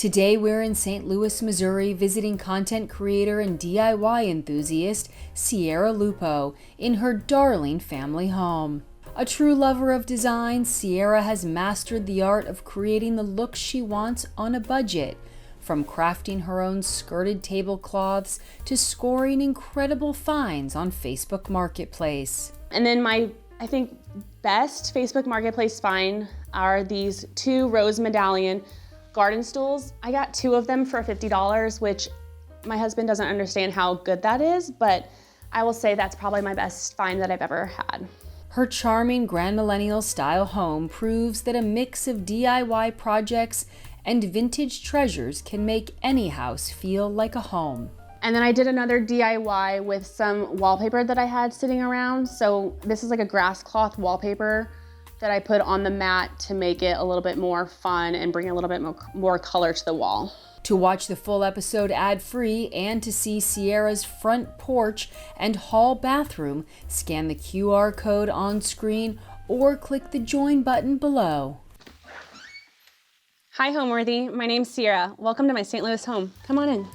Today we're in St. Louis, Missouri, visiting content creator and DIY enthusiast Ciara Lupo in her darling family home. A true lover of design, Ciara has mastered the art of creating the looks she wants on a budget, from crafting her own skirted tablecloths to scoring incredible finds on Facebook Marketplace. And then I think, best Facebook Marketplace find are these 2 rose medallion garden stools. I got 2 of them for $50, which my husband doesn't understand how good that is, but I will say that's probably my best find that I've ever had. Her charming grandmillennial-style home proves that a mix of DIY projects and vintage treasures can make any house feel like a home. And then I did another DIY with some wallpaper that I had sitting around. So this is like a grass cloth wallpaper that I put on the mat to make it a little bit more fun and bring a little bit more color to the wall. To watch the full episode ad-free and to see Ciara's front porch and hall bathroom, scan the QR code on screen or click the join button below. Hi Homeworthy, my name's Ciara. Welcome to my St. Louis home. Come on in.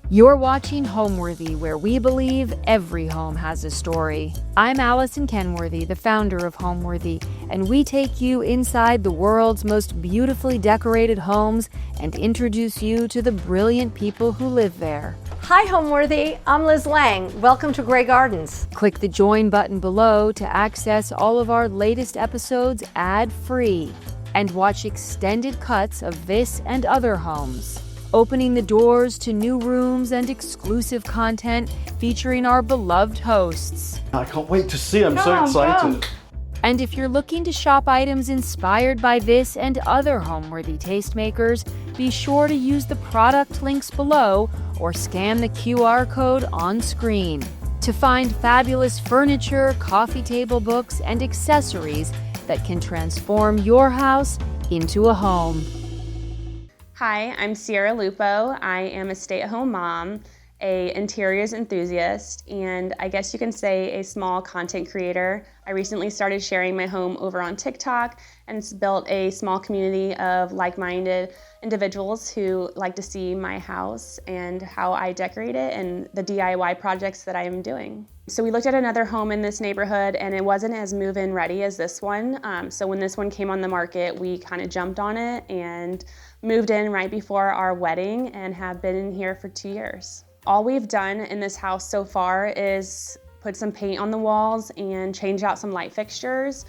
You're watching Homeworthy, where we believe every home has a story. I'm Allison Kenworthy, the founder of Homeworthy, and we take you inside the world's most beautifully decorated homes and introduce you to the brilliant people who live there. Hi Homeworthy, I'm Liz Lang. Welcome to Grey Gardens. Click the join button below to access all of our latest episodes ad-free and watch extended cuts of this and other homes, opening the doors to new rooms and exclusive content featuring our beloved hosts. I can't wait to see. I'm so excited. And if you're looking to shop items inspired by this and other Homeworthy tastemakers, be sure to use the product links below or scan the QR code on screen to find fabulous furniture, coffee table books, and accessories that can transform your house into a home. Hi, I'm Ciara Lupo. I am a stay-at-home mom, an interiors enthusiast, and I guess you can say a small content creator. I recently started sharing my home over on TikTok and it's built a small community of like-minded individuals who like to see my house and how I decorate it and the DIY projects that I am doing. So we looked at another home in this neighborhood and it wasn't as move-in ready as this one. So when this one came on the market, we kind of jumped on it and moved in right before our wedding and have been in here for 2 years. All we've done in this house so far is put some paint on the walls and change out some light fixtures.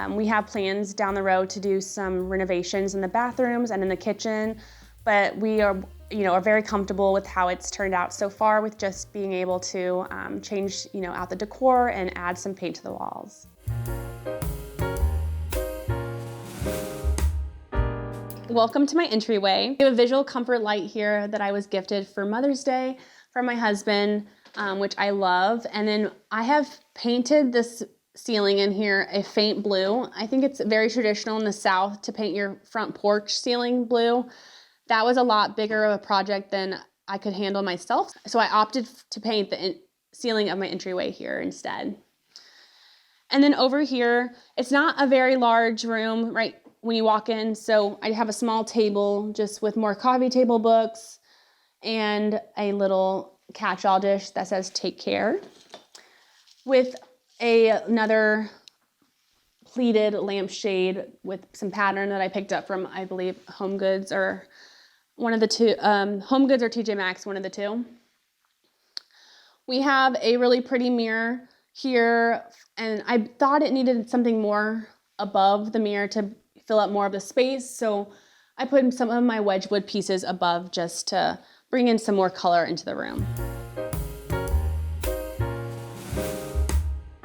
We have plans down the road to do some renovations in the bathrooms and in the kitchen, but we are very comfortable with how it's turned out so far with just being able to change out the decor and add some paint to the walls. Welcome to my entryway. We have a visual comfort light here that I was gifted for Mother's Day from my husband, which I love. And then I have painted this ceiling in here a faint blue. I think it's very traditional in the South to paint your front porch ceiling blue. That was a lot bigger of a project than I could handle myself. So I opted to paint the ceiling of my entryway here instead. And then over here, it's not a very large room, right? When you walk in, so I have a small table just with more coffee table books and a little catch-all dish that says take care with another pleated lampshade with some pattern that I picked up from, I believe, Home Goods or one of the two, Home Goods or TJ Maxx, one of the two. We have a really pretty mirror here and I thought it needed something more above the mirror to fill up more of the space, so I put some of my Wedgwood pieces above just to bring in some more color into the room.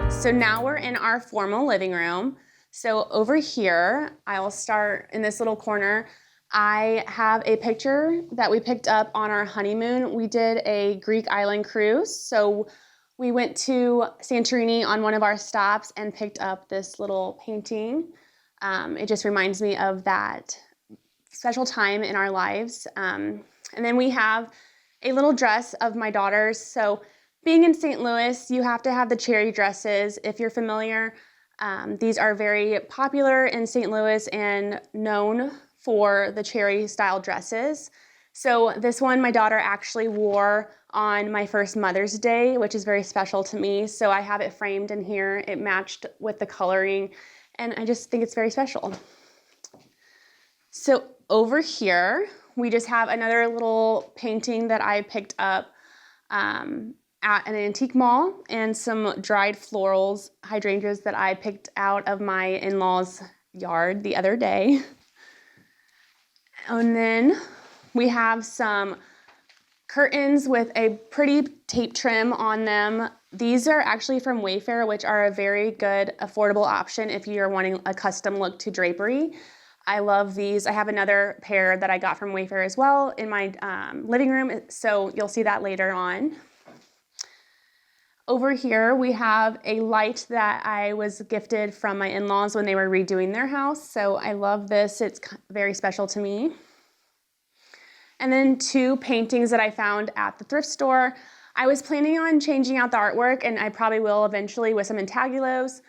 So now we're in our formal living room. So over here, I will start in this little corner. I have a picture that we picked up on our honeymoon. We did a Greek island cruise, so we went to Santorini on one of our stops and picked up this little painting. It just reminds me of that special time in our lives. And then we have a little dress of my daughter's. So being in St. Louis, you have to have the cherry dresses. If you're familiar, these are very popular in St. Louis and known for the cherry style dresses. So this one my daughter actually wore on my first Mother's Day, which is very special to me. So I have it framed in here. It matched with the coloring, and I just think it's very special. So over here, we just have another little painting that I picked up at an antique mall, and some dried florals, hydrangeas that I picked out of my in-laws' yard the other day. And then we have some curtains with a pretty tape trim on them. These are actually from Wayfair, which are a very good affordable option if you're wanting a custom look to drapery. I love these. I have another pair that I got from Wayfair as well in my living room, so you'll see that later on. Over here, we have a light that I was gifted from my in-laws when they were redoing their house, so I love this. It's very special to me. And then two paintings that I found at the thrift store. I was planning on changing out the artwork, and I probably will eventually with some intaglios,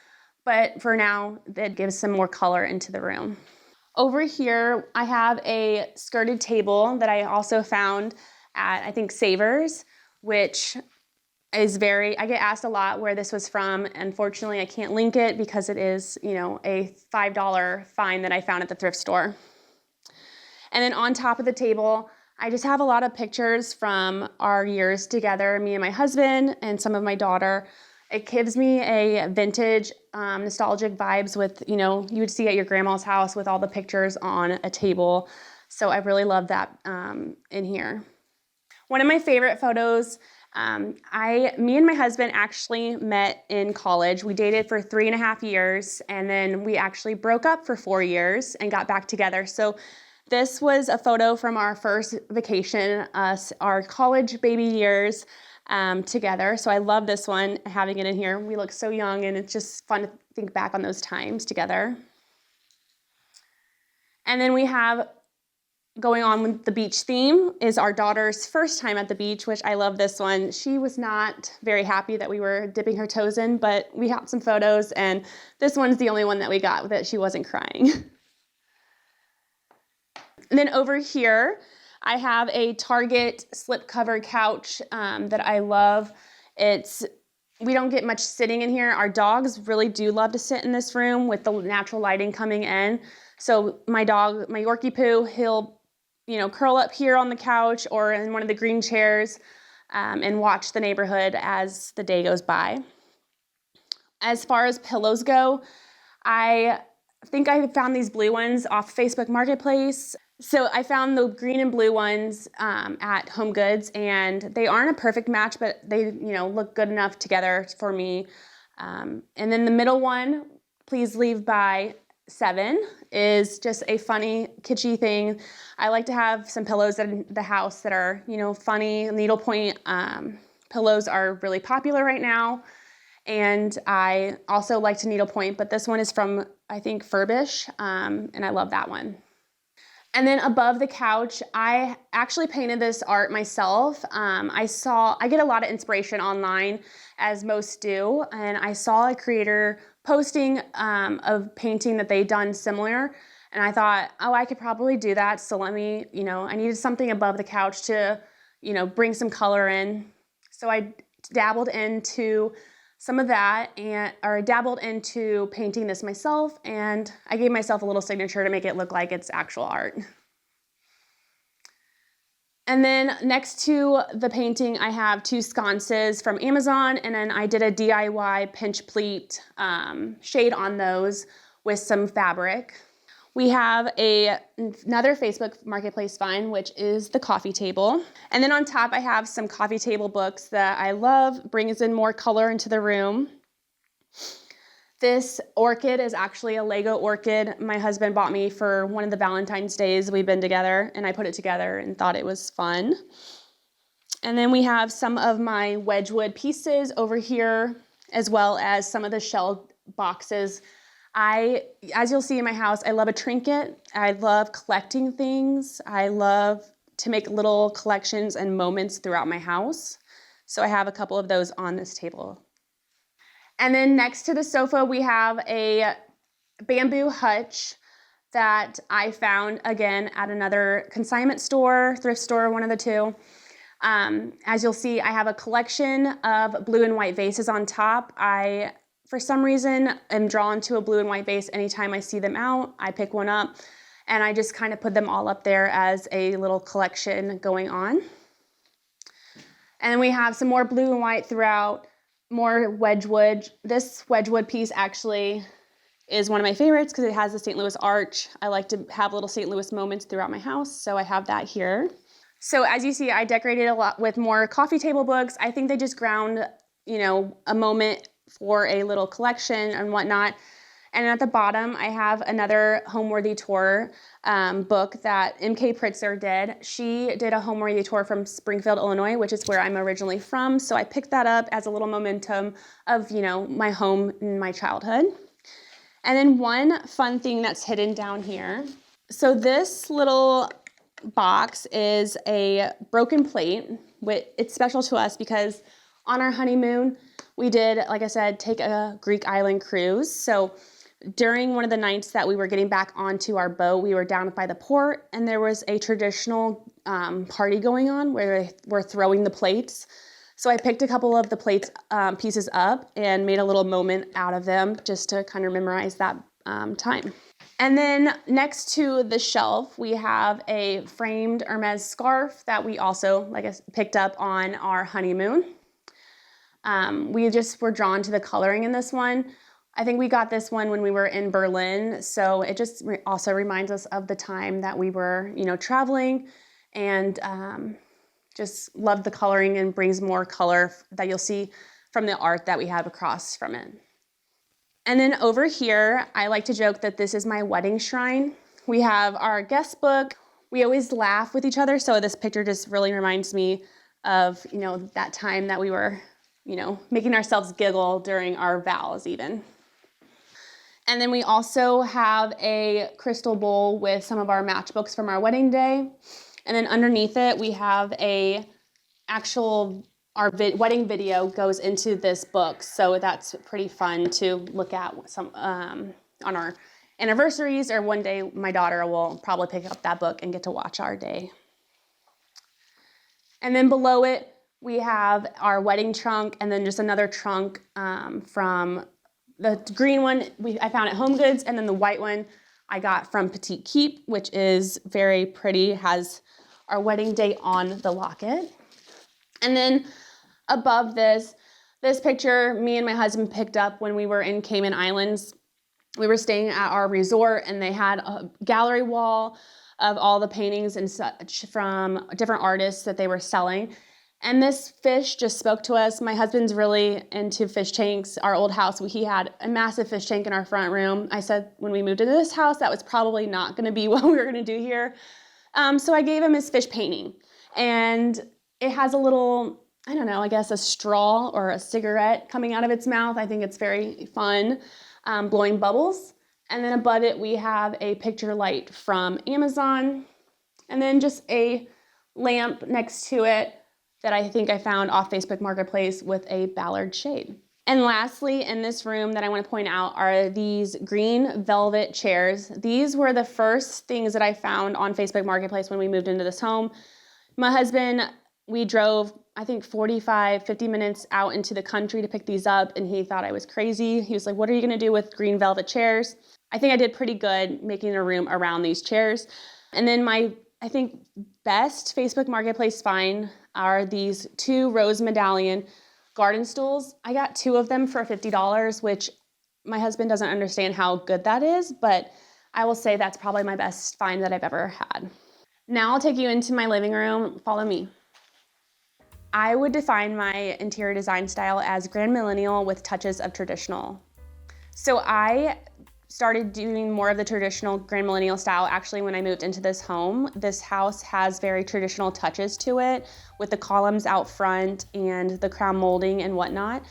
but for now, that gives some more color into the room. Over here, I have a skirted table that I also found at, I think, Savers, which is I get asked a lot where this was from. Unfortunately, I can't link it because it is, a $5 find that I found at the thrift store. And then on top of the table, I just have a lot of pictures from our years together, me and my husband and some of my daughter. It gives me a vintage, nostalgic vibes with, you would see at your grandma's house with all the pictures on a table. So I really love that in here. One of my favorite photos, me and my husband actually met in college. We dated for 3.5 years, and then we actually broke up for 4 years and got back together. So this was a photo from our first vacation, our college baby years together. So I love this one, having it in here. We look so young, and it's just fun to think back on those times together. And then we have, going on with the beach theme, is our daughter's first time at the beach, which I love this one. She was not very happy that we were dipping her toes in, but we got some photos, and this one's the only one that we got that she wasn't crying. And then over here, I have a Target slipcover couch that I love. We don't get much sitting in here. Our dogs really do love to sit in this room with the natural lighting coming in. So my dog, my Yorkie Poo, he'll curl up here on the couch or in one of the green chairs and watch the neighborhood as the day goes by. As far as pillows go, I think I found these blue ones off Facebook Marketplace. So I found the green and blue ones at Home Goods, and they aren't a perfect match, but they look good enough together for me. And then the middle one, Please Leave by 7, is just a funny, kitschy thing. I like to have some pillows in the house that are, funny. Needlepoint pillows are really popular right now. And I also like to needlepoint, but this one is from, I think, Furbish, and I love that one. And then above the couch, I actually painted this art myself. I get a lot of inspiration online, as most do, and I saw a creator posting of painting that they'd done similar, and I thought, I could probably do that, so let me, I needed something above the couch to, bring some color in. So I dabbled into some of that, or dabbled into painting this myself, and I gave myself a little signature to make it look like it's actual art. And then next to the painting, I have 2 sconces from Amazon, and then I did a DIY pinch pleat shade on those with some fabric. We have another Facebook Marketplace find, which is the coffee table. And then on top, I have some coffee table books that I love, brings in more color into the room. This orchid is actually a Lego orchid my husband bought me for one of the Valentine's days we've been together, and I put it together and thought it was fun. And then we have some of my Wedgwood pieces over here, as well as some of the shell boxes As you'll see in my house, I love a trinket. I love collecting things. I love to make little collections and moments throughout my house. So I have a couple of those on this table. And then next to the sofa, we have a bamboo hutch that I found, again, at another consignment store, thrift store, one of the two. As you'll see, I have a collection of blue and white vases on top. For some reason, am drawn to a blue and white vase anytime I see them out. I pick one up, and I just kind of put them all up there as a little collection going on. And we have some more blue and white throughout, more Wedgwood. This Wedgwood piece actually is one of my favorites because it has the St. Louis arch. I like to have little St. Louis moments throughout my house, so I have that here. So as you see, I decorated a lot with more coffee table books. I think they just ground, a moment for a little collection and whatnot. And at the bottom, I have another Homeworthy tour book that M.K. Pritzker did. She did a Homeworthy tour from Springfield, Illinois, which is where I'm originally from. So I picked that up as a little momentum of, my home in my childhood. And then one fun thing that's hidden down here. So this little box is a broken plate. It's special to us because on our honeymoon, we did, like I said, take a Greek island cruise. So during one of the nights that we were getting back onto our boat, we were down by the port, and there was a traditional party going on where they were throwing the plates. So I picked a couple of the plates pieces up and made a little moment out of them just to kind of memorize that time. And then next to the shelf, we have a framed Hermes scarf that we also, picked up on our honeymoon. We just were drawn to the coloring in this one. I think we got this one when we were in Berlin, so it just also reminds us of the time that we were, traveling, and just love the coloring and brings more color that you'll see from the art that we have across from it. And then over here, I like to joke that this is my wedding shrine. We have our guest book. We always laugh with each other, so this picture just really reminds me of, that time that we were, making ourselves giggle during our vows even. And then we also have a crystal bowl with some of our matchbooks from our wedding day. And then underneath it, we have our wedding video goes into this book. So that's pretty fun to look at on our anniversaries, or one day my daughter will probably pick up that book and get to watch our day. And then below it, we have our wedding trunk, and then just another trunk from the green one I found at Home Goods, and then the white one I got from Petite Keep, which is very pretty, has our wedding date on the locket. And then above this picture, me and my husband picked up when we were in Cayman Islands. We were staying at our resort, and they had a gallery wall of all the paintings and such from different artists that they were selling. And this fish just spoke to us. My husband's really into fish tanks. Our old house, he had a massive fish tank in our front room. I said when we moved into this house, that was probably not going to be what we were going to do here. So I gave him his fish painting. And it has a little, a straw or a cigarette coming out of its mouth. I think it's very fun, blowing bubbles. And then above it, we have a picture light from Amazon. And then just a lamp next to it that I think I found off Facebook Marketplace with a Ballard shade. And lastly, in this room that I want to point out are these green velvet chairs. These were the first things that I found on Facebook Marketplace when we moved into this home. My husband, we drove, 50 minutes out into the country to pick these up, and he thought I was crazy. He was like, what are you going to do with green velvet chairs? I think I did pretty good making a room around these chairs. And then my, best Facebook Marketplace find are these 2 rose medallion garden stools. I got 2 of them for $50, which my husband doesn't understand how good that is, but I will say that's probably my best find that I've ever had. Now I'll take you into my living room. Follow me. I would define my interior design style as grand millennial with touches of traditional. So I started doing more of the traditional grand millennial style actually when I moved into this home. This house has very traditional touches to it with the columns out front and the crown molding and whatnot.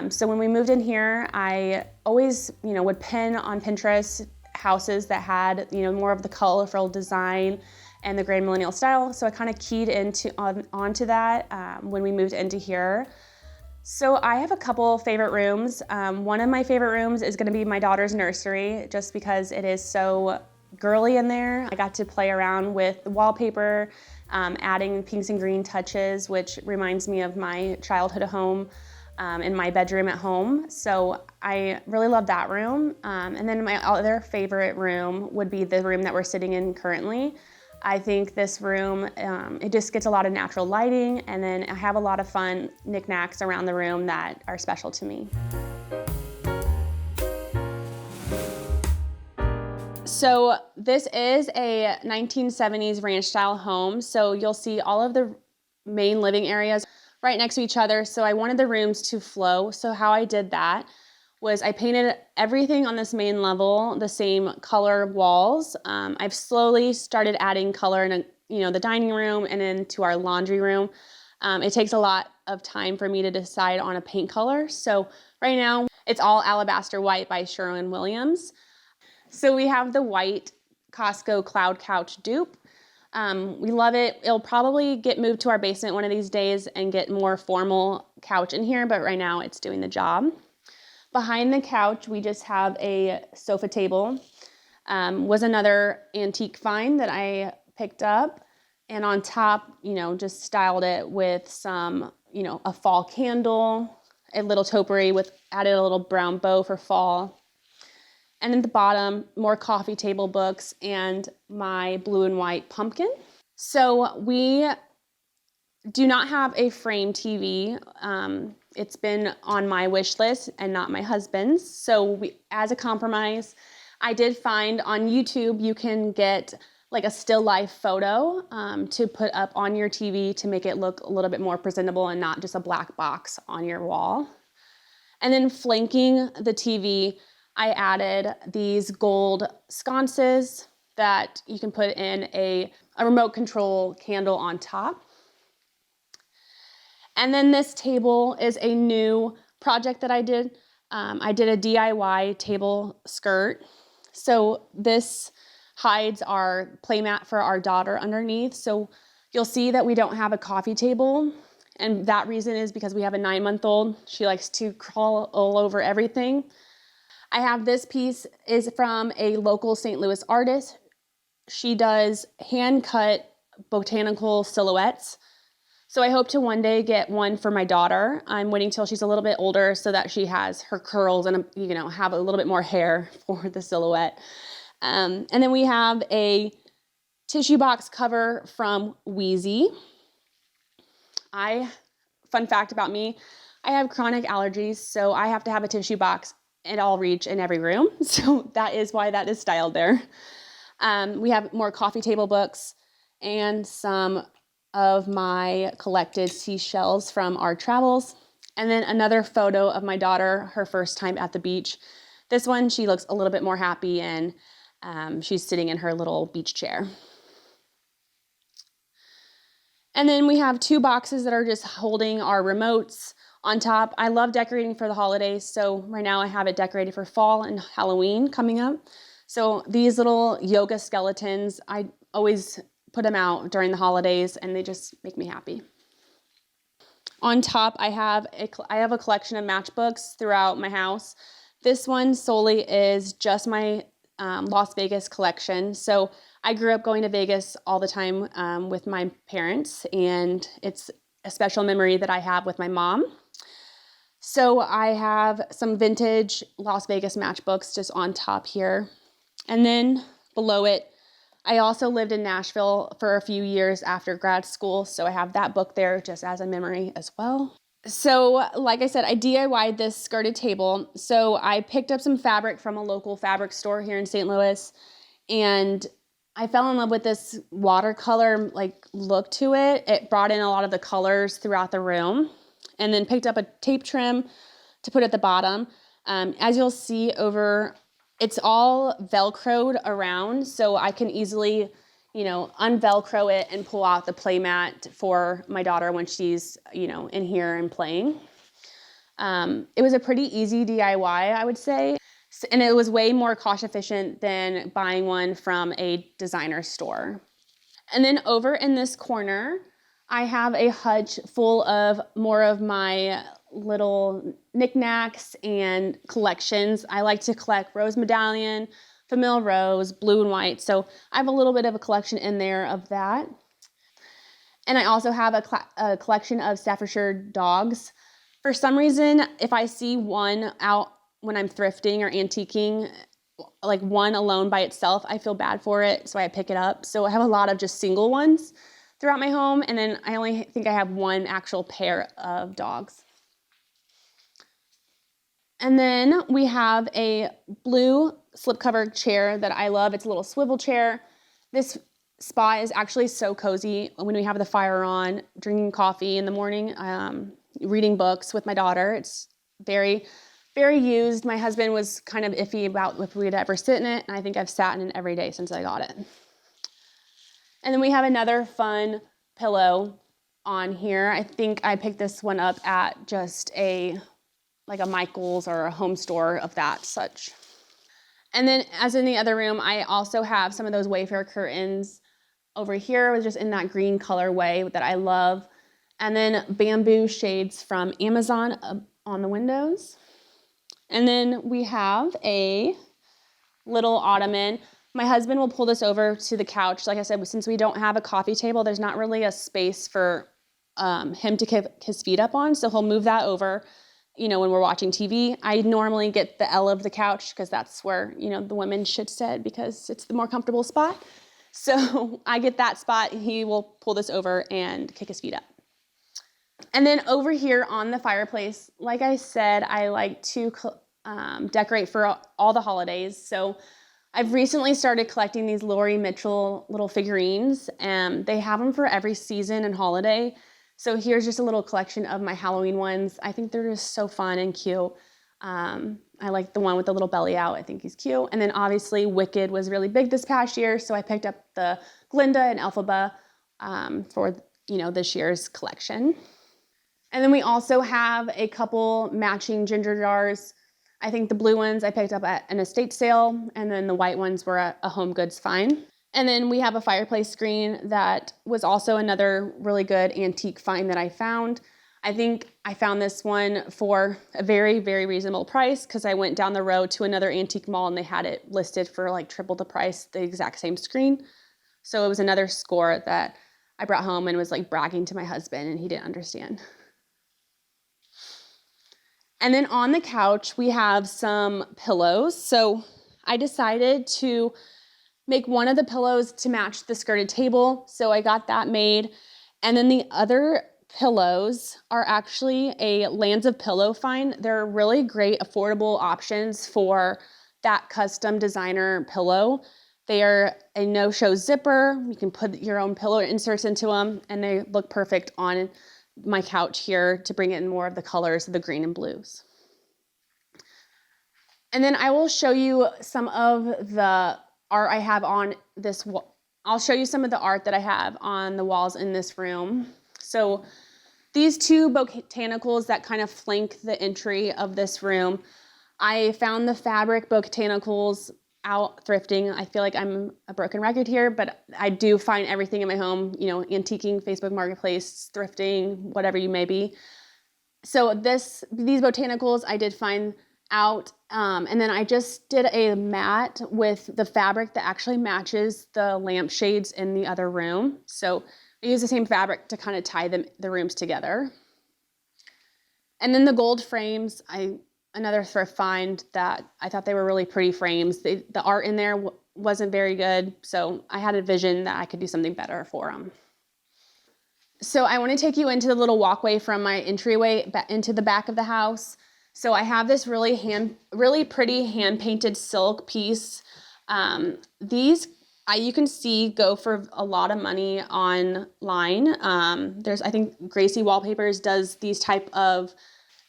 So when we moved in here, I always, would pin on Pinterest houses that had, more of the colorful design and the grand millennial style. So I kind of keyed onto that when we moved into here. So I have a couple favorite rooms. One of my favorite rooms is going to be my daughter's nursery, just because it is so girly in there. I got to play around with the wallpaper, adding pinks and green touches, which reminds me of my childhood home in my bedroom at home. So I really love that room. And then my other favorite room would be the room that we're sitting in currently. I think this room, it just gets a lot of natural lighting, and then I have a lot of fun knickknacks around the room that are special to me. So this is a 1970s ranch style home. So you'll see all of the main living areas right next to each other. So I wanted the rooms to flow. So how I did that was I painted everything on this main level the same color walls. I've slowly started adding color in the dining room and into our laundry room. It takes a lot of time for me to decide on a paint color. So right now it's all Alabaster White by Sherwin-Williams. So we have the white Costco Cloud Couch dupe. We love it. It'll probably get moved to our basement one of these days and get more formal couch in here, but right now it's doing the job. Behind the couch, we just have a sofa table. Was another antique find that I picked up. And on top, just styled it with some, a fall candle, a little topiary added a little brown bow for fall. And at the bottom, more coffee table books and my blue and white pumpkin. So we do not have a frame TV. It's been on my wish list and not my husband's. So as a compromise, I did find on YouTube you can get like a still life photo to put up on your TV to make it look a little bit more presentable and not just a black box on your wall. And then flanking the TV, I added these gold sconces that you can put in a remote control candle on top. And then this table is a new project that I did. I did a DIY table skirt. So this hides our playmat for our daughter underneath. So you'll see that we don't have a coffee table. And that reason is because we have a 9-month-old. She likes to crawl all over everything. I have this piece is from a local St. Louis artist. She does hand-cut botanical silhouettes. So I hope to one day get one for my daughter. I'm waiting till she's a little bit older so that she has her curls and, have a little bit more hair for the silhouette. And then we have a tissue box cover from Wheezy. Fun fact about me, I have chronic allergies, so I have to have a tissue box at all reach in every room. So that is why that is styled there. We have more coffee table books and some of my collected seashells from our travels. And then another photo of my daughter, her first time at the beach. This one, she looks a little bit more happy and she's sitting in her little beach chair. And then we have 2 boxes that are just holding our remotes on top. I love decorating for the holidays, so right now I have it decorated for fall and Halloween coming up. So these little yoga skeletons, I always put them out during the holidays and they just make me happy. On top, I have a collection of matchbooks throughout my house. This one solely is just my Las Vegas collection. So I grew up going to Vegas all the time with my parents, and it's a special memory that I have with my mom. So I have some vintage Las Vegas matchbooks just on top here. And then below it, I also lived in Nashville for a few years after grad school, so I have that book there just as a memory as well. So like I said, I DIY'd this skirted table. So I picked up some fabric from a local fabric store here in St. Louis, and I fell in love with this watercolor look to it. It brought in a lot of the colors throughout the room, and then picked up a tape trim to put at the bottom. As you'll see it's all Velcroed around, so I can easily, unvelcro it and pull out the playmat for my daughter when she's, in here and playing. It was a pretty easy DIY, I would say. And it was way more cost efficient than buying one from a designer store. And then over in this corner, I have a hutch full of more of my little knickknacks and collections. I like to collect rose medallion, famille rose, blue and white. So I have a little bit of a collection in there of that. And I also have a collection of Staffordshire dogs. For some reason, if I see one out when I'm thrifting or antiquing, like one alone by itself, I feel bad for it, so I pick it up. So I have a lot of just single ones throughout my home, and then I only think I have one actual pair of dogs. And then we have a blue slipcover chair that I love. It's a little swivel chair. This spot is actually so cozy when we have the fire on, drinking coffee in the morning, reading books with my daughter. It's very, very used. My husband was kind of iffy about if we'd ever sit in it, and I think I've sat in it every day since I got it. And then we have another fun pillow on here. I think I picked this one up at just like a Michael's or a home store of that such. And then as in the other room, I also have some of those Wayfair curtains over here, just in that green colorway that I love. And then bamboo shades from Amazon on the windows. And then we have a little ottoman. My husband will pull this over to the couch. Like I said, since we don't have a coffee table, there's not really a space for him to kick his feet up on. So he'll move that over, when we're watching TV. I normally get the L of the couch because that's where, the women should sit because it's the more comfortable spot. So I get that spot. He will pull this over and kick his feet up. And then over here on the fireplace, like I said, I like to decorate for all the holidays. So I've recently started collecting these Laurie Mitchell little figurines, and they have them for every season and holiday. So here's just a little collection of my Halloween ones. I think they're just so fun and cute. I like the one with the little belly out. I think he's cute. And then obviously Wicked was really big this past year, so I picked up the Glinda and Elphaba for this year's collection. And then we also have a couple matching ginger jars. I think the blue ones I picked up at an estate sale, and then the white ones were at a Home Goods find. And then we have a fireplace screen that was also another really good antique find that I found. I think I found this one for a very, very reasonable price because I went down the road to another antique mall and they had it listed for like triple the price, the exact same screen. So it was another score that I brought home and was like bragging to my husband, and he didn't understand. And then on the couch, we have some pillows. So I decided to make one of the pillows to match the skirted table. So I got that made. And then the other pillows are actually a Lands of Pillow find. They're really great, affordable options for that custom designer pillow. They are a no-show zipper. You can put your own pillow inserts into them, and they look perfect on my couch here to bring in more of the colors of the green and blues. And then I will show you some of the art I have on this wall. I'll show you some of the art that I have on the walls in this room. So these two botanicals that kind of flank the entry of this room, I found the fabric botanicals out thrifting. I feel like I'm a broken record here, but I do find everything in my home, antiquing, Facebook Marketplace, thrifting, whatever you may be. So these botanicals I did find out, and then I just did a mat with the fabric that actually matches the lampshades in the other room. So I use the same fabric to kind of tie the rooms together. And then the gold frames, another thrift find that I thought they were really pretty frames. The art in there wasn't very good, so I had a vision that I could do something better for them. So I want to take you into the little walkway from my entryway into the back of the house. So I have this really pretty hand-painted silk piece. These you can see go for a lot of money online. I think Gracie Wallpapers does these type of.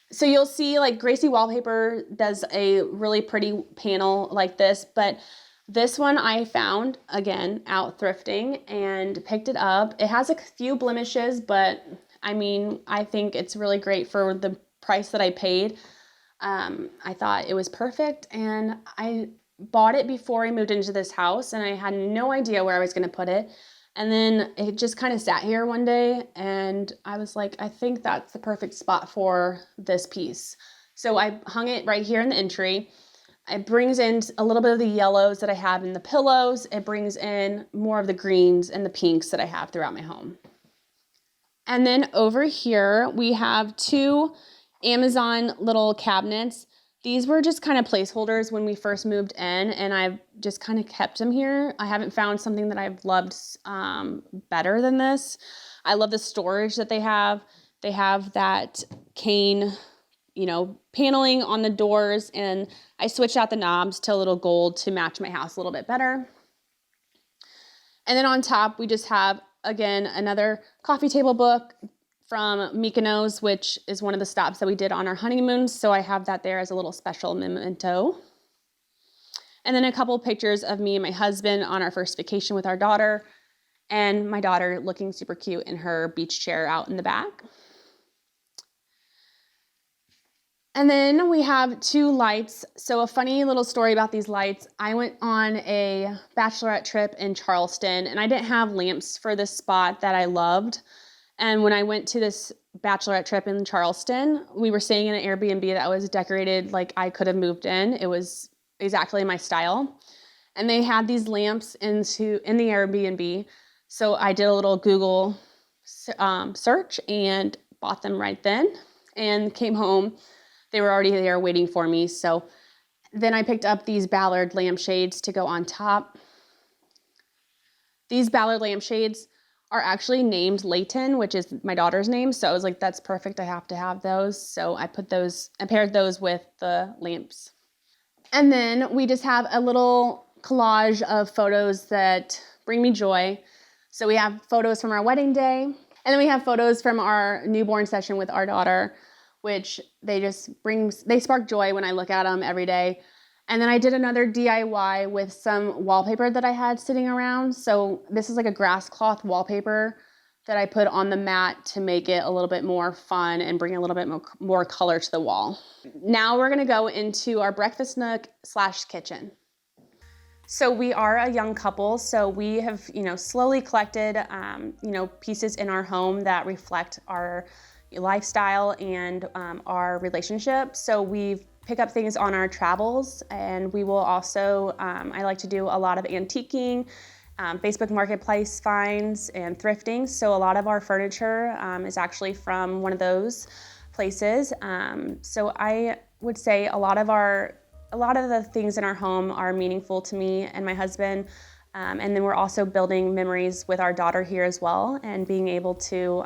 So you'll see like Gracie Wallpaper does a really pretty panel like this, but this one I found, again, out thrifting and picked it up. It has a few blemishes, but I think it's really great for the price that I paid, I thought it was perfect, and I bought it before I moved into this house, and I had no idea where I was going to put it. And then it just kind of sat here one day, and I was like, I think that's the perfect spot for this piece. So I hung it right here in the entry. It brings in a little bit of the yellows that I have in the pillows. It brings in more of the greens and the pinks that I have throughout my home. And then over here, we have 2 Amazon little cabinets. These were just kind of placeholders when we first moved in, and I've just kind of kept them here. I haven't found something that I've loved better than this. I love the storage that they have. They have that cane, paneling on the doors, and I switched out the knobs to a little gold to match my house a little bit better. And then on top, we just have, again, another coffee table book from Mykonos, which is one of the stops that we did on our honeymoon. So I have that there as a little special memento. And then a couple pictures of me and my husband on our first vacation with our daughter, and my daughter looking super cute in her beach chair out in the back. And then we have 2 lights. So a funny little story about these lights. I went on a bachelorette trip in Charleston, and I didn't have lamps for this spot that I loved. And when I went to this bachelorette trip in Charleston, we were staying in an Airbnb that was decorated like I could have moved in. It was exactly my style. And they had these lamps in the Airbnb. So I did a little Google search and bought them right then and came home. They were already there waiting for me. So then I picked up these Ballard lampshades to go on top. These Ballard lampshades are actually named Layton, which is my daughter's name. So I was like, that's perfect. I have to have those. So I paired those with the lamps. And then we just have a little collage of photos that bring me joy. So we have photos from our wedding day, and then we have photos from our newborn session with our daughter, which they spark joy when I look at them every day. And then I did another DIY with some wallpaper that I had sitting around. So this is like a grass cloth wallpaper that I put on the mat to make it a little bit more fun and bring a little bit more color to the wall. Now we're gonna go into our breakfast nook / kitchen. So we are a young couple, so we have, slowly collected, pieces in our home that reflect our lifestyle and our relationship. So we pick up things on our travels, and we will also, I like to do a lot of antiquing, Facebook Marketplace finds, and thrifting. So a lot of our furniture is actually from one of those places. So I would say a lot of the things in our home are meaningful to me and my husband. And then we're also building memories with our daughter here as well, and being able to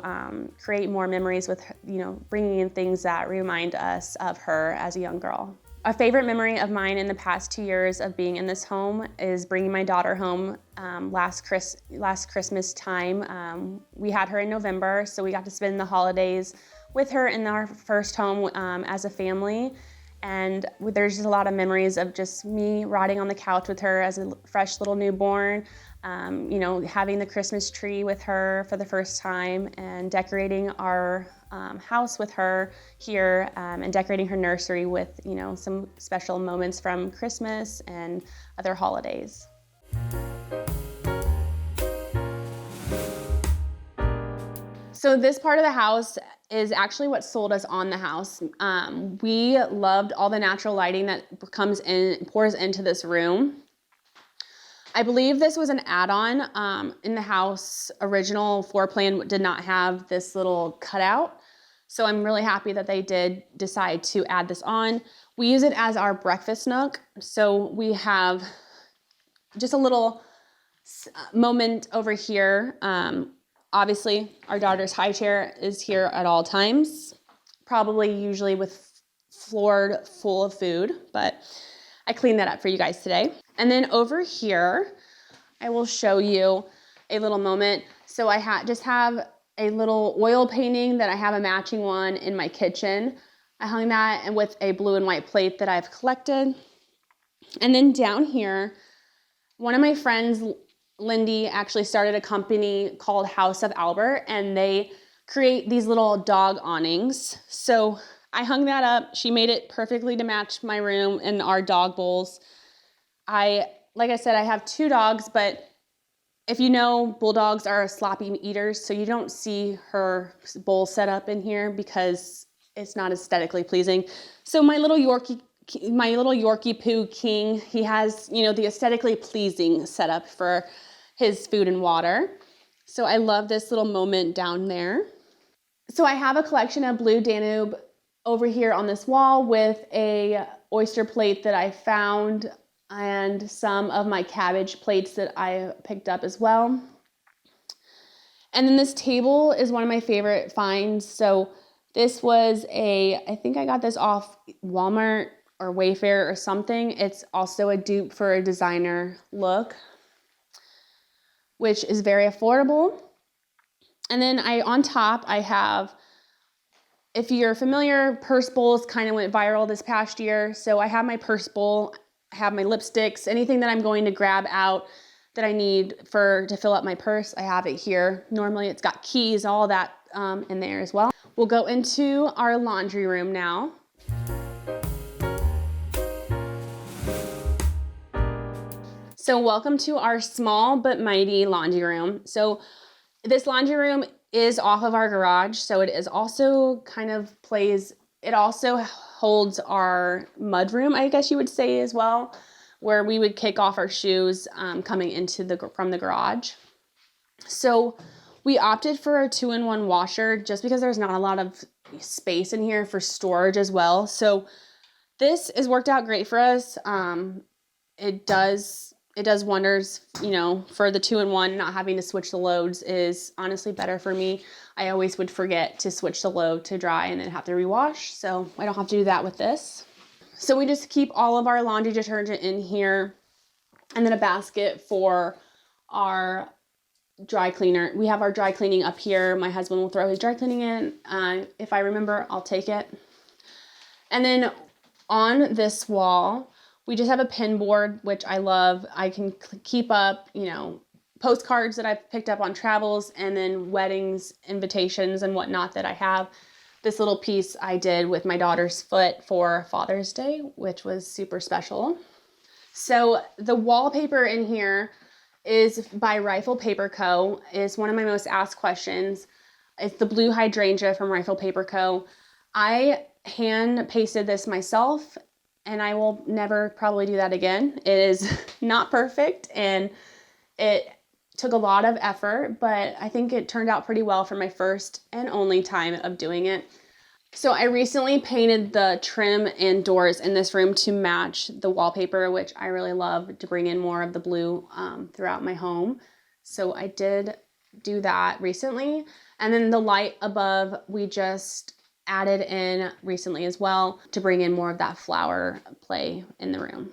create more memories with, bringing in things that remind us of her as a young girl. A favorite memory of mine in the past 2 years of being in this home is bringing my daughter home last Christmas time. We had her in November, so we got to spend the holidays with her in our first home as a family. And there's just a lot of memories of just me riding on the couch with her as a fresh little newborn, having the Christmas tree with her for the first time, and decorating our house with her here, and decorating her nursery with, some special moments from Christmas and other holidays. So this part of the house is actually what sold us on the house. We loved all the natural lighting that pours into this room. I believe this was an add-on. In the house, original floor plan did not have this little cutout. So I'm really happy that they did decide to add this on. We use it as our breakfast nook. So we have just a little moment over here. Obviously, our daughter's high chair is here at all times, usually with floored full of food, but I cleaned that up for you guys today. And then over here, I will show you a little moment. So I just have a little oil painting that I have a matching one in my kitchen. I hung that and with a blue and white plate that I've collected. And then down here, one of my friends, Lindy, actually started a company called House of Albert, and they create these little dog awnings. So I hung that up. She made it perfectly to match my room and our dog bowls. Like I said, I have 2 dogs, but if you know, bulldogs are sloppy eaters, so you don't see her bowl set up in here because it's not aesthetically pleasing. So my little Yorkie Poo King, he has, the aesthetically pleasing setup for his food and water. So I love this little moment down there. So I have a collection of Blue Danube over here on this wall with a oyster plate that I found and some of my cabbage plates that I picked up as well. And then this table is one of my favorite finds. So this was I think I got this off Walmart or Wayfair or something. It's also a dupe for a designer look, which is very affordable. And then on top I have, if you're familiar, purse bowls kind of went viral this past year. So I have my purse bowl, I have my lipsticks, anything that I'm going to grab out that I need to fill up my purse, I have it here. Normally it's got keys, all that in there as well. We'll go into our laundry room now. So welcome to our small but mighty laundry room. So this laundry room is off of our garage, so it is also it also holds our mud room, I guess you would say as well, where we would kick off our shoes coming from the garage. So we opted for a 2-in-1 washer just because there's not a lot of space in here for storage as well. So this has worked out great for us. It does wonders, for the 2-in-1. Not having to switch the loads is honestly better for me. I always would forget to switch the load to dry and then have to rewash, so I don't have to do that with this. So we just keep all of our laundry detergent in here, and then a basket for our dry cleaner. We have our dry cleaning up here. My husband will throw his dry cleaning in. If I remember, I'll take it. And then on this wall, we just have a pin board, which I love. I can keep up, postcards that I've picked up on travels, and then weddings, invitations, and whatnot that I have. This little piece I did with my daughter's foot for Father's Day, which was super special. So the wallpaper in here is by Rifle Paper Co. It's one of my most asked questions. It's the blue hydrangea from Rifle Paper Co. I hand pasted this myself, and I will never probably do that again. It is not perfect, and it took a lot of effort, but I think it turned out pretty well for my first and only time of doing it. So I recently painted the trim and doors in this room to match the wallpaper, which I really love to bring in more of the blue throughout my home. So I did do that recently. And then the light above, we just added in recently as well to bring in more of that flower play in the room.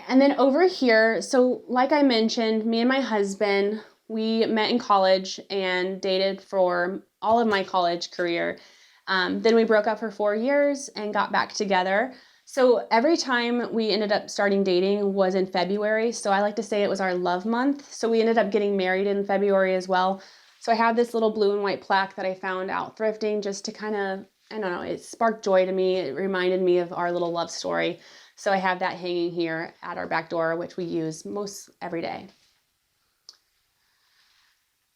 And then over here, so like I mentioned, me and my husband, we met in college and dated for all of my college career. Then we broke up for 4 years and got back together. So every time we ended up starting dating was in February. So I like to say it was our love month. So we ended up getting married in February as well. So I have this little blue and white plaque that I found out thrifting just to kind of, I don't know, it sparked joy to me. It reminded me of our little love story. So I have that hanging here at our back door, which we use most every day.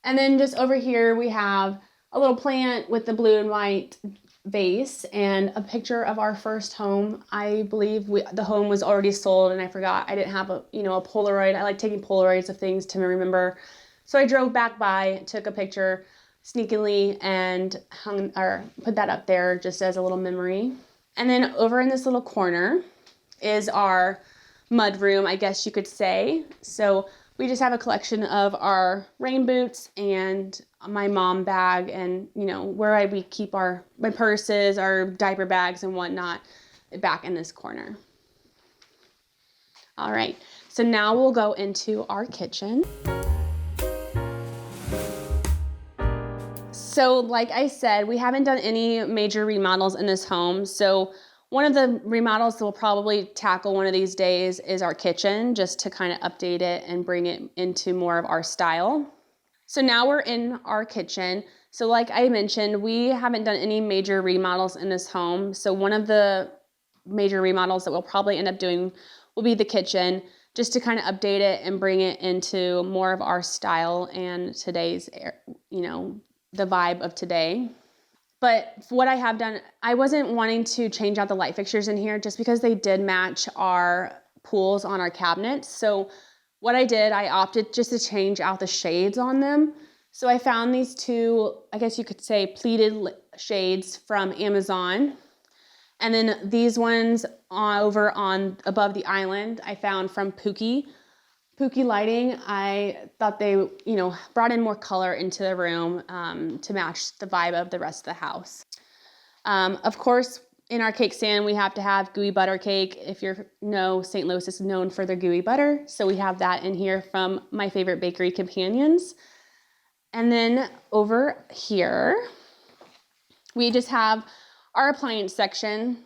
And then just over here, we have a little plant with the blue and white vase and a picture of our first home. I believe the home was already sold, and I forgot I didn't have a Polaroid. I like taking Polaroids of things to remember. So I drove back by, took a picture sneakily, and put that up there just as a little memory. And then over in this little corner is our mud room, I guess you could say. So we just have a collection of our rain boots and my mom bag, and where we keep my purses, our diaper bags and whatnot back in this corner. All right, so now we'll go into our kitchen. So like I said, we haven't done any major remodels in this home. So one of the remodels that we'll probably tackle one of these days is our kitchen, just to kind of update it and bring it into more of our style. So now we're in our kitchen. So like I mentioned, we haven't done any major remodels in this home. So one of the major remodels that we'll probably end up doing will be the kitchen, just to kind of update it and bring it into more of our style and today's, the vibe of today. But what I have done, I wasn't wanting to change out the light fixtures in here just because they did match our pools on our cabinets. So what I did, I opted just to change out the shades on them. So I found these two, I guess you could say, pleated shades from Amazon. And then these ones over on above the island, I found from Pookie Lighting. I thought they, brought in more color into the room to match the vibe of the rest of the house. Of course, in our cake stand, we have to have gooey butter cake. If you know, St. Louis is known for their gooey butter. So we have that in here from my favorite bakery companions. And then over here, we just have our appliance section.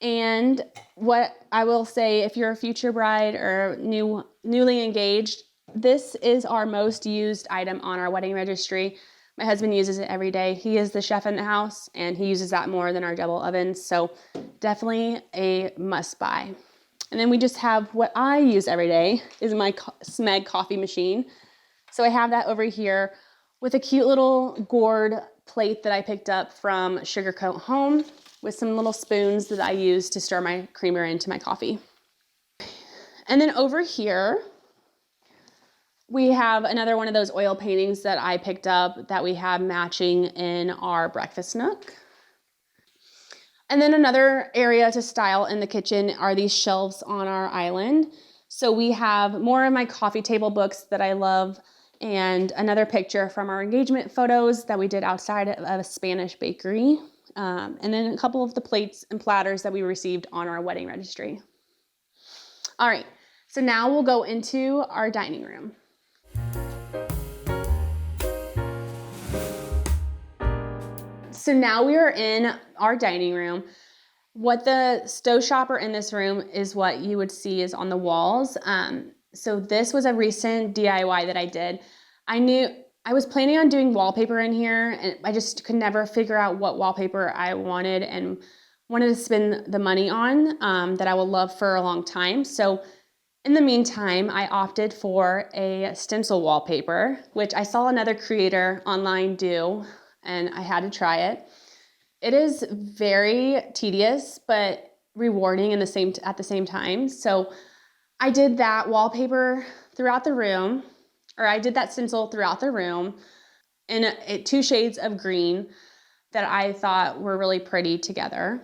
And what I will say, if you're a future bride or newly engaged, this is our most used item on our wedding registry. My husband uses it every day. He is the chef in the house, and he uses that more than our double ovens. So definitely a must buy. And then we just have what I use every day is my Smeg coffee machine. So I have that over here with a cute little gourd plate that I picked up from Sugarcoat Home with some little spoons that I use to stir my creamer into my coffee. And then over here, we have another one of those oil paintings that I picked up that we have matching in our breakfast nook. And then another area to style in the kitchen are these shelves on our island. So we have more of my coffee table books that I love, and another picture from our engagement photos that we did outside of a Spanish bakery. And then a couple of the plates and platters that we received on our wedding registry. All right, so now we'll go into our dining room. So now we are in our dining room. What the stove shopper in this room is what you would see is on the walls. So this was a recent DIY that I did. I was planning on doing wallpaper in here, and I just could never figure out what wallpaper I wanted and wanted to spend the money on that I will love for a long time. So in the meantime, I opted for a stencil wallpaper, which I saw another creator online do, and I had to try it. It is very tedious, but rewarding at the same time. So I did that wallpaper throughout the room, or I did that stencil throughout the room in two shades of green that I thought were really pretty together.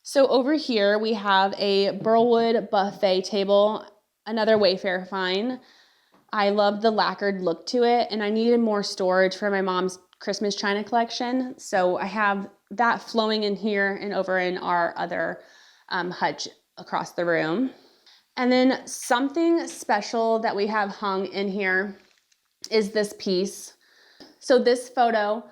So over here we have a burlwood buffet table, another Wayfair find. I love the lacquered look to it, and I needed more storage for my mom's Christmas china collection. So I have that flowing in here and over in our other hutch across the room. And then something special that we have hung in here is this piece. So this photo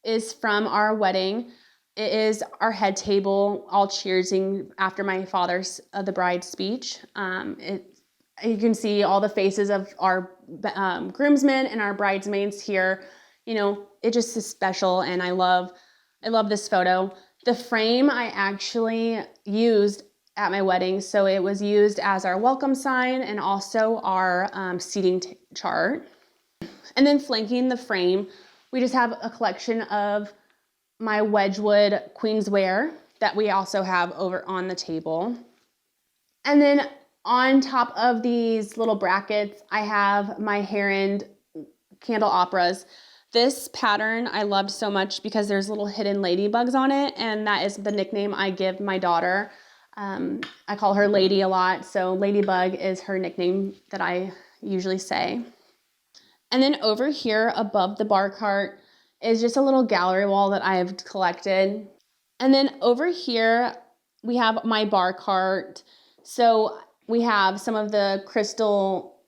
is from our wedding. It is our head table, all cheersing after my father's the bride's speech. You can see all the faces of our groomsmen and our bridesmaids here. It just is special, and I love this photo. The frame I actually used at my wedding, so it was used as our welcome sign and also our seating chart. And then flanking the frame, we just have a collection of my Wedgwood Queensware that we also have over on the table. And then on top of these little brackets, I have my Heron candelabras. This pattern I loved so much because there's little hidden ladybugs on it, and that is the nickname I give my daughter. I call her Lady a lot, so Ladybug is her nickname that I usually say. And then over here above the bar cart is just a little gallery wall that I have collected. And then over here we have my bar cart. So we have some of the crystal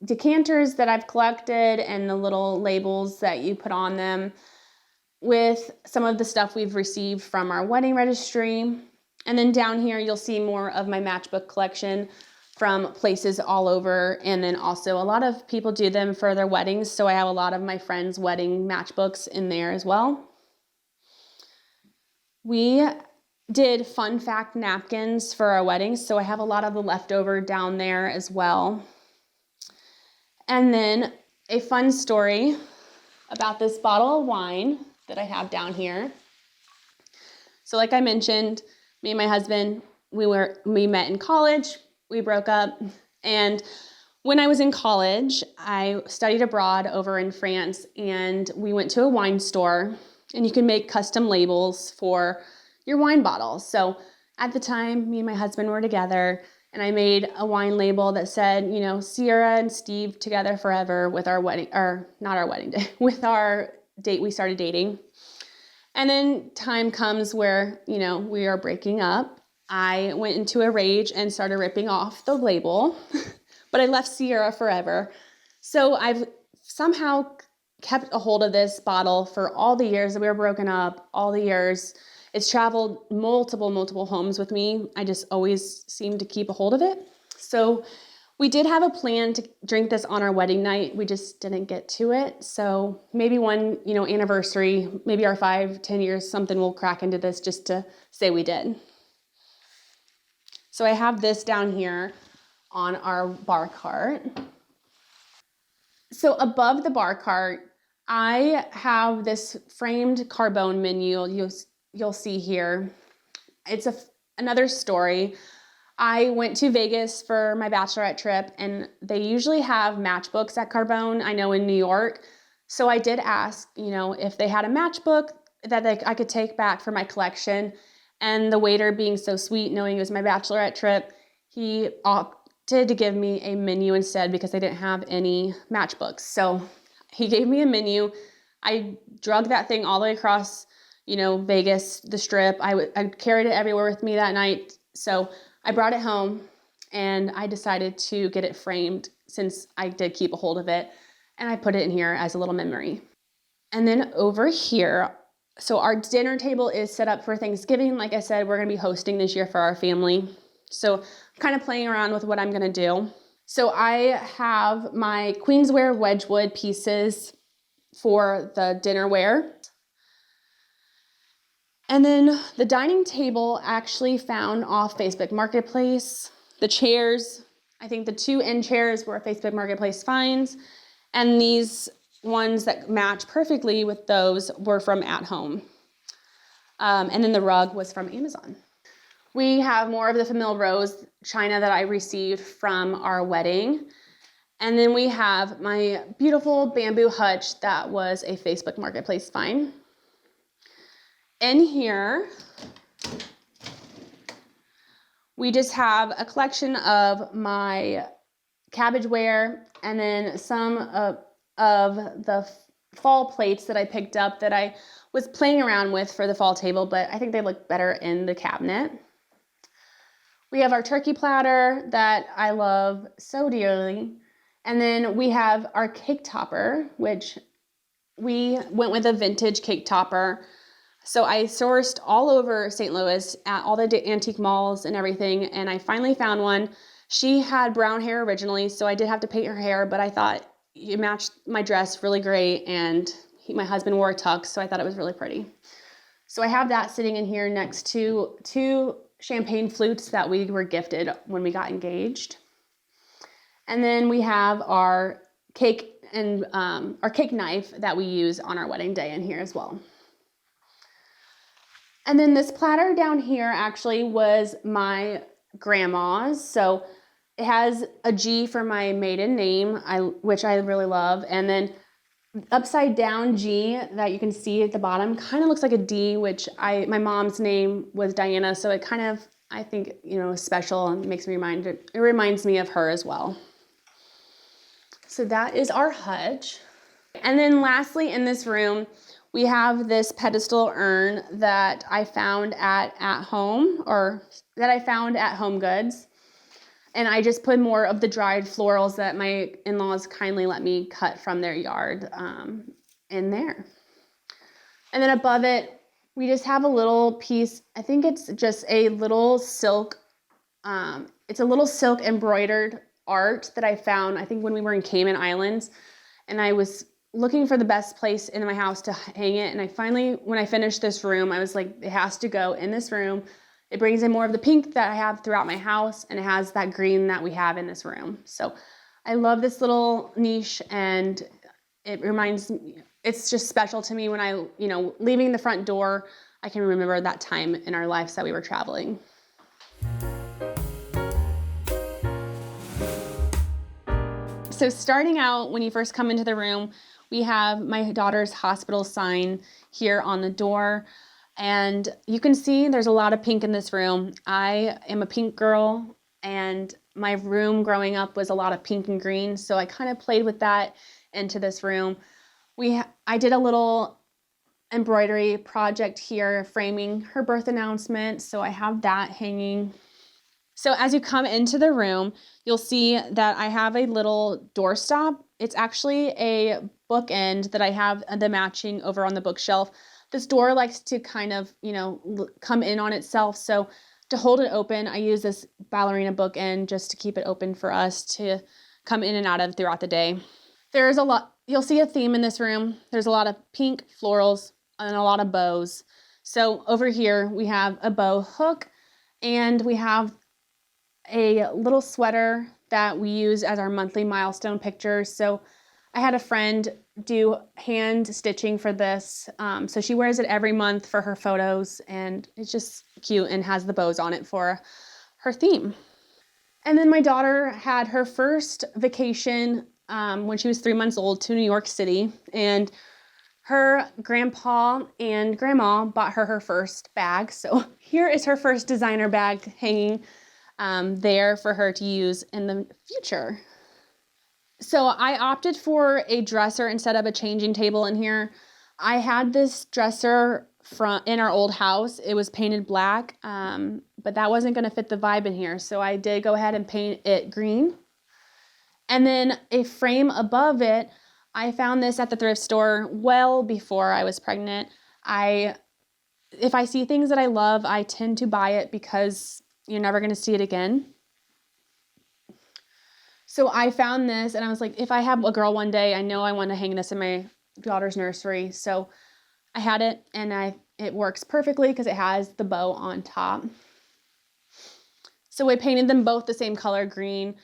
decanters that I've collected and the little labels that you put on them with some of the stuff we've received from our wedding registry. And then down here, you'll see more of my matchbook collection. from places all over. And then also a lot of people do them for their weddings. So I have a lot of my friends' wedding matchbooks in there as well. We did fun fact napkins for our weddings. So I have a lot of the leftover down there as well. And then a fun story about this bottle of wine that I have down here. So like I mentioned, me and my husband, we met in college, we broke up, and when I was in college, I studied abroad over in France, and we went to a wine store, and you can make custom labels for your wine bottles. So at the time, me and my husband were together, and I made a wine label that said, you know, Ciara and Steve together forever with our wedding, or not our wedding day, with our date we started dating. And then time comes where, you know, we are breaking up. I went into a rage and started ripping off the label, but I left Ciara forever. So I've somehow kept a hold of this bottle for all the years that we were broken up, all the years. It's traveled multiple homes with me. I just always seem to keep a hold of it. So we did have a plan to drink this on our wedding night. We just didn't get to it. So maybe one, you know, anniversary, maybe our 5-10 years, something will crack into this just to say we did. So I have this down here on our bar cart. So above the bar cart, I have this framed carbone menu you'll see here. It's another story. I went to Vegas for my bachelorette trip, and they usually have matchbooks at Carbone, I know in New York. So I did ask, you know, if they had a matchbook that I could take back for my collection. And the waiter, being so sweet, knowing it was my bachelorette trip, he opted to give me a menu instead because they didn't have any matchbooks. So he gave me a menu. I drug that thing all the way across, you know, Vegas, the Strip. I carried it everywhere with me that night. So I brought it home, and I decided to get it framed since I did keep a hold of it, and I put it in here as a little memory. And then over here, so our dinner table is set up for Thanksgiving. Like I said, we're gonna be hosting this year for our family. So I'm kind of playing around with what I'm gonna do. So I have my Queensware Wedgwood pieces for the dinnerware. And then the dining table actually found off Facebook Marketplace. The chairs, I think the 2 end chairs were Facebook Marketplace finds. And these ones that match perfectly with those were from At Home. And then the rug was from Amazon. We have more of the Famille Rose china that I received from our wedding. And then we have my beautiful bamboo hutch that was a Facebook Marketplace find. In here, we just have a collection of my cabbageware, and then some of the fall plates that I picked up that I was playing around with for the fall table, but I think they look better in the cabinet. We have our turkey platter that I love so dearly. And then we have our cake topper, which we went with a vintage cake topper. So I sourced all over St. Louis at all the antique malls and everything, and I finally found one. She had brown hair originally, so I did have to paint her hair, but I thought it matched my dress really great, and my husband wore a tux, so I thought it was really pretty. So I have that sitting in here next to 2 champagne flutes that we were gifted when we got engaged. And then we have our cake and our cake knife that we use on our wedding day in here as well. And then this platter down here actually was my grandma's. So it has a G for my maiden name, which I really love. And then upside down G that you can see at the bottom kind of looks like a D, which my mom's name was Diana. So it kind of, I think, you know, is special and makes me it reminds me of her as well. So that is our hutch. And then lastly in this room, we have this pedestal urn that I found at Home, or that I found at Home Goods. And I just put more of the dried florals that my in-laws kindly let me cut from their yard in there. And then above it, we just have a little piece. I think it's just a little silk it's a little silk embroidered art that I found, I think when we were in Cayman Islands, and I was looking for the best place in my house to hang it. And I finally, when I finished this room, I was like, it has to go in this room. It brings in more of the pink that I have throughout my house, and it has that green that we have in this room. So I love this little niche, and it reminds me, it's just special to me when I, leaving the front door, I can remember that time in our lives that we were traveling. So starting out, when you first come into the room, we have my daughter's hospital sign here on the door. And you can see there's a lot of pink in this room. I am a pink girl, and my room growing up was a lot of pink and green. So I kind of played with that into this room. I did a little embroidery project here framing her birth announcement. So I have that hanging. So as you come into the room, you'll see that I have a little doorstop. It's actually a bookend that I have the matching over on the bookshelf. This door likes to kind of, come in on itself. So to hold it open, I use this ballerina bookend just to keep it open for us to come in and out of throughout the day. There's a lot, you'll see a theme in this room. There's a lot of pink florals and a lot of bows. So over here, we have a bow hook, and we have a little sweater that we use as our monthly milestone pictures. So I had a friend do hand stitching for this. So she wears it every month for her photos, and it's just cute and has the bows on it for her theme. And then my daughter had her first vacation when she was 3 months old to New York City, and her grandpa and grandma bought her first bag. So here is her first designer bag hanging there for her to use in the future. So I opted for a dresser instead of a changing table in here. I had this dresser in our old house. It was painted black, but that wasn't going to fit the vibe in here. So I did go ahead and paint it green. And then a frame above it, I found this at the thrift store well before I was pregnant. If I see things that I love, I tend to buy it because you're never going to see it again. So I found this, and I was like, if I have a girl one day, I know I want to hang this in my daughter's nursery. So I had it, and it works perfectly because it has the bow on top. So I painted them both the same color, green.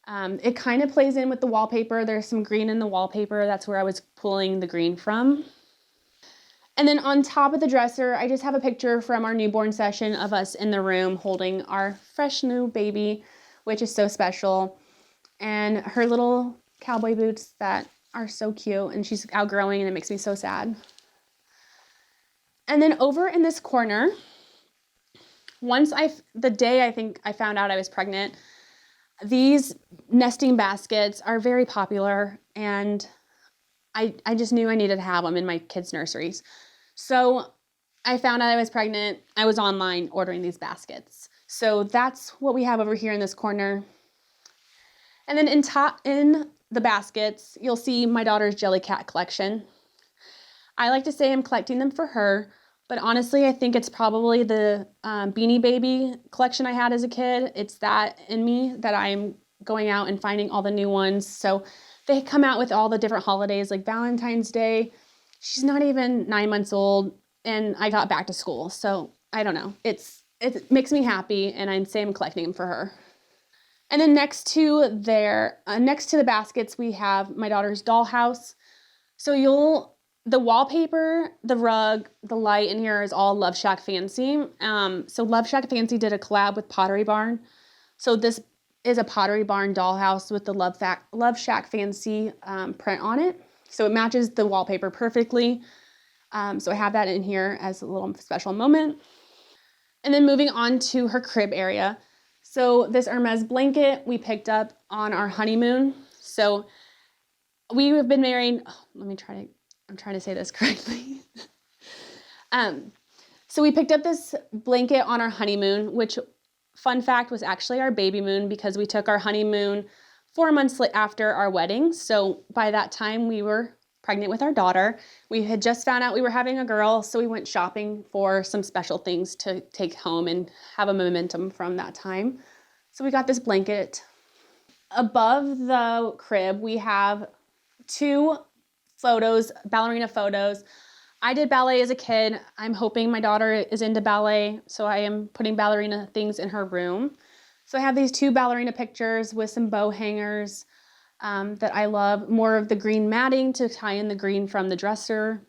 It kind of plays in with the wallpaper. There's some green in the wallpaper. That's where I was pulling the green from. And then on top of the dresser, I just have a picture from our newborn session of us in the room holding our fresh new baby, which is so special. And her little cowboy boots that are so cute, and she's outgrowing, and it makes me so sad. And then over in this corner, the day I think I found out I was pregnant, these nesting baskets are very popular, and I just knew I needed to have them in my kids' nurseries. So I found out I was pregnant. I was online ordering these baskets. So that's what we have over here in this corner. And then in the baskets, you'll see my daughter's Jellycat collection. I like to say I'm collecting them for her, but honestly, I think it's probably the Beanie Baby collection I had as a kid. It's that in me that I'm going out and finding all the new ones. So they come out with all the different holidays, like Valentine's Day. She's not even 9 months old, and I got back to school. So I don't know. It makes me happy, and I'd say I'm collecting them for her. And then next to the baskets, we have my daughter's dollhouse. So the wallpaper, the rug, the light in here is all Love Shack Fancy. So Love Shack Fancy did a collab with Pottery Barn. So this is a Pottery Barn dollhouse with the Love Shack Fancy print on it. So it matches the wallpaper perfectly. So I have that in here as a little special moment. And then moving on to her crib area. So this Hermes blanket we picked up on our honeymoon. So we have been married, I'm trying to say this correctly. So we picked up this blanket on our honeymoon, which, fun fact, was actually our baby moon because we took our honeymoon 4 months after our wedding. So by that time we were pregnant with our daughter. We had just found out we were having a girl, so we went shopping for some special things to take home and have a momentum from that time. So we got this blanket. Above the crib, we have 2 photos, ballerina photos. I did ballet as a kid. I'm hoping my daughter is into ballet, so I am putting ballerina things in her room. So I have these 2 ballerina pictures with some bow hangers that I love. More of the green matting to tie in the green from the dresser.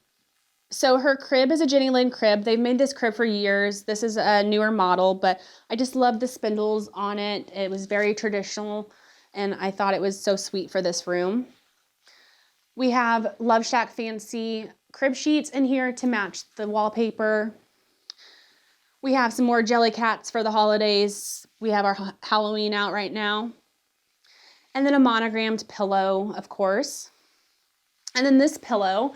So her crib is a Jenny Lind crib. They've made this crib for years. This is a newer model, but I just love the spindles on it. It was very traditional, and I thought it was so sweet for this room. We have Love Shack Fancy crib sheets in here to match the wallpaper. We have some more jelly cats for the holidays. We have our Halloween out right now. And then a monogrammed pillow, of course. And then this pillow,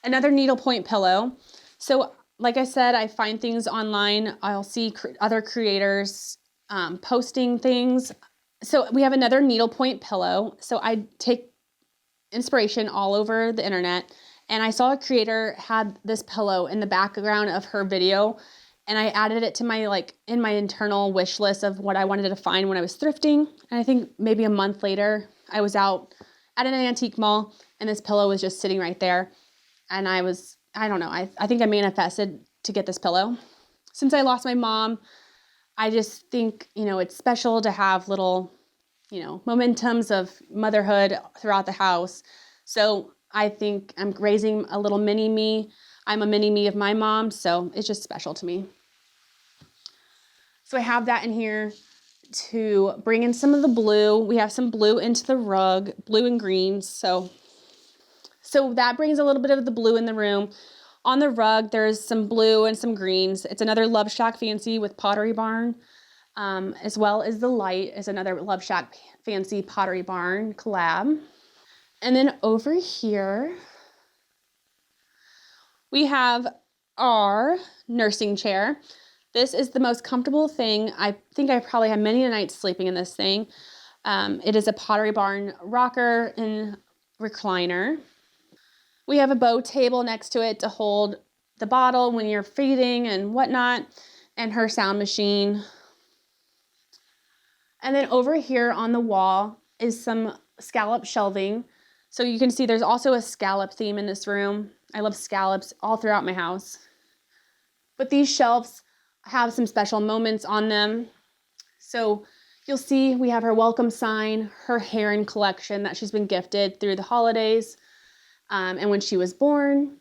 another needlepoint pillow. So like I said, I find things online. I'll see other creators posting things. So we have another needlepoint pillow. So I take inspiration all over the internet, and I saw a creator had this pillow in the background of her video, and I added it to my in my internal wish list of what I wanted to find when I was thrifting. And I think maybe a month later, I was out at an antique mall, and this pillow was just sitting right there. And I don't know, I think I manifested to get this pillow. Since I lost my mom, I just think, it's special to have little, momentums of motherhood throughout the house. So I think I'm raising a little mini me. I'm a mini me of my mom, so it's just special to me. So I have that in here to bring in some of the blue. We have some blue into the rug, blue and greens. So that brings a little bit of the blue in the room. On the rug, there's some blue and some greens. It's another Love Shack Fancy with Pottery Barn, as well as the light is another Love Shack Fancy Pottery Barn collab. And then over here, we have our nursing chair. This is the most comfortable thing. I think I probably had many nights sleeping in this thing. It is a Pottery Barn rocker and recliner. We have a bow table next to it to hold the bottle when you're feeding and whatnot, and her sound machine. And then over here on the wall is some scallop shelving. So you can see there's also a scallop theme in this room. I love scallops all throughout my house. But these shelves have some special moments on them. So you'll see we have her welcome sign, her heron collection that she's been gifted through the holidays, and when she was born.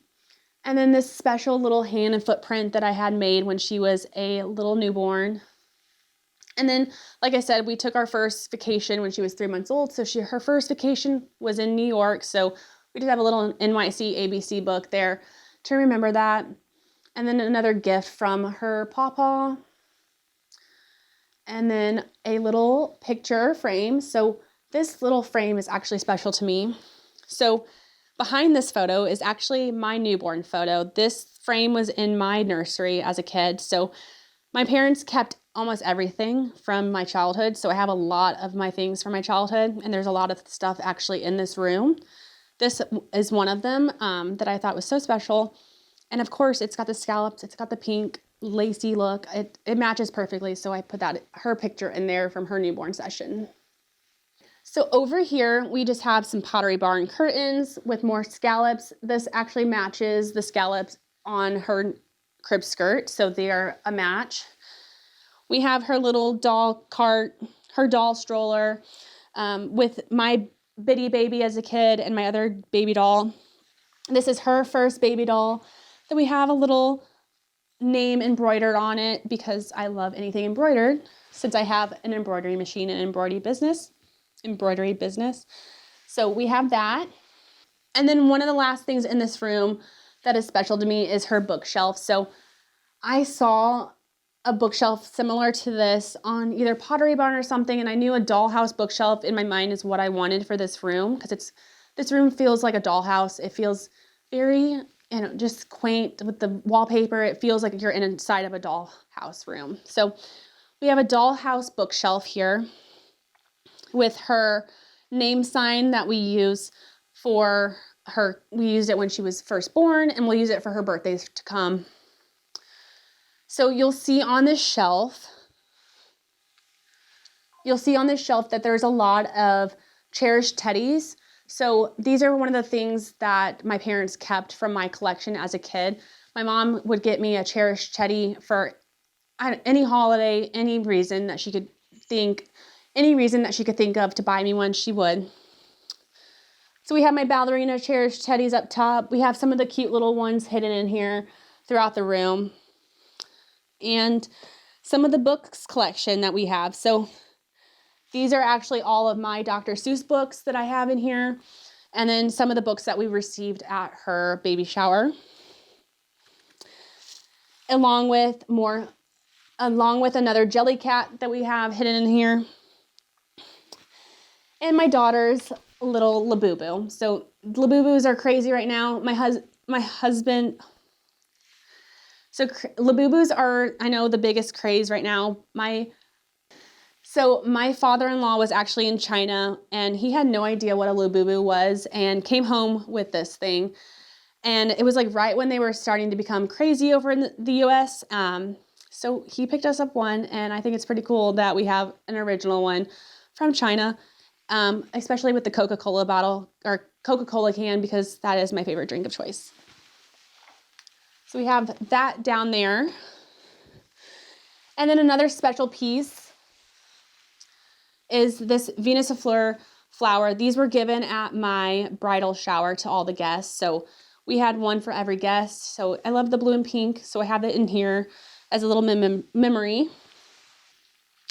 And then this special little hand and footprint that I had made when she was a little newborn. And then, like I said, we took our first vacation when she was 3 months old. So her first vacation was in New York. So we did have a little NYC ABC book there to remember that. And then another gift from her pawpaw. And then a little picture frame. So this little frame is actually special to me. So behind this photo is actually my newborn photo. This frame was in my nursery as a kid. So my parents kept almost everything from my childhood. So I have a lot of my things from my childhood, and there's a lot of stuff actually in this room. This is one of them that I thought was so special. And of course, it's got the scallops, it's got the pink lacy look. It matches perfectly. So I put her picture in there from her newborn session. So over here, we just have some Pottery Barn curtains with more scallops. This actually matches the scallops on her crib skirt, so they are a match. We have her little doll cart, her doll stroller, with my bitty baby as a kid and my other baby doll. This is her first baby doll. Then we have a little name embroidered on it because I love anything embroidered, since I have an embroidery machine and embroidery business. So we have that. And then one of the last things in this room that is special to me is her bookshelf. So I saw a bookshelf similar to this on either Pottery Barn or something, and I knew a dollhouse bookshelf in my mind is what I wanted for this room, because this room feels like a dollhouse. It feels very, just quaint with the wallpaper. It feels like you're inside of a dollhouse room. So we have a dollhouse bookshelf here with her name sign that we use for her. We used it when she was first born, and we'll use it for her birthdays to come. So you'll see on this shelf, you'll see on this shelf that there's a lot of cherished teddies. So these are one of the things that my parents kept from my collection as a kid. My mom would get me a cherished teddy for any holiday, any reason that she could think of to buy me one, she would. So we have my ballerina cherished teddies up top. We have some of the cute little ones hidden in here throughout the room. And some of the books collection that we have. So these are actually all of my Dr. Seuss books that I have in here. And then some of the books that we received at her baby shower. Along with another Jellycat that we have hidden in here. And my daughter's little Labubu. So Labubus are crazy right now. My husband. So Labubus are, I know, the biggest craze right now. So my father-in-law was actually in China, and he had no idea what a Labubu was, and came home with this thing. And it was like right when they were starting to become crazy over in the US. So he picked us up one, and I think it's pretty cool that we have an original one from China, especially with the Coca-Cola bottle or Coca-Cola can, because that is my favorite drink of choice. So we have that down there. And then another special piece is this Venus of Fleur flower. These were given at my bridal shower to all the guests. So we had one for every guest. So I love the blue and pink. So I have it in here as a little memory.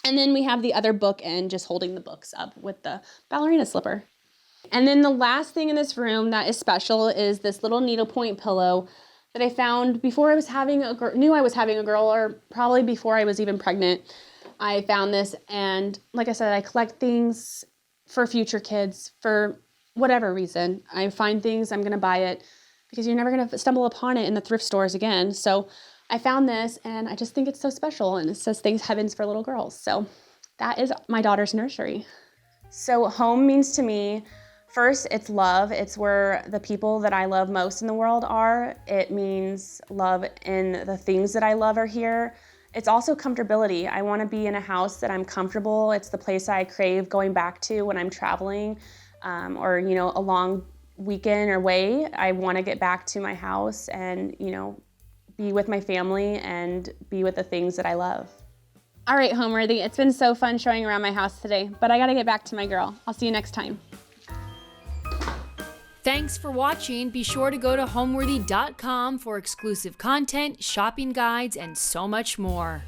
And then we have the other book end, just holding the books up with the ballerina slipper. And then the last thing in this room that is special is this little needlepoint pillow that I found before I was knew I was having a girl, or probably before I was even pregnant. I found this, and like I said, I collect things for future kids for whatever reason. I find things, I'm gonna buy it, because you're never gonna stumble upon it in the thrift stores again. So I found this, and I just think it's so special, and it says "Thanks Heavens for Little Girls." So that is my daughter's nursery. So home means to me, first, it's love. It's where the people that I love most in the world are. It means love in the things that I love are here. It's also comfortability. I want to be in a house that I'm comfortable. It's the place I crave going back to when I'm traveling, or a long weekend or way. I want to get back to my house and be with my family and be with the things that I love. All right, Homeworthy, it's been so fun showing around my house today, but I got to get back to my girl. I'll see you next time. Thanks for watching. Be sure to go to homeworthy.com for exclusive content, shopping guides, and so much more.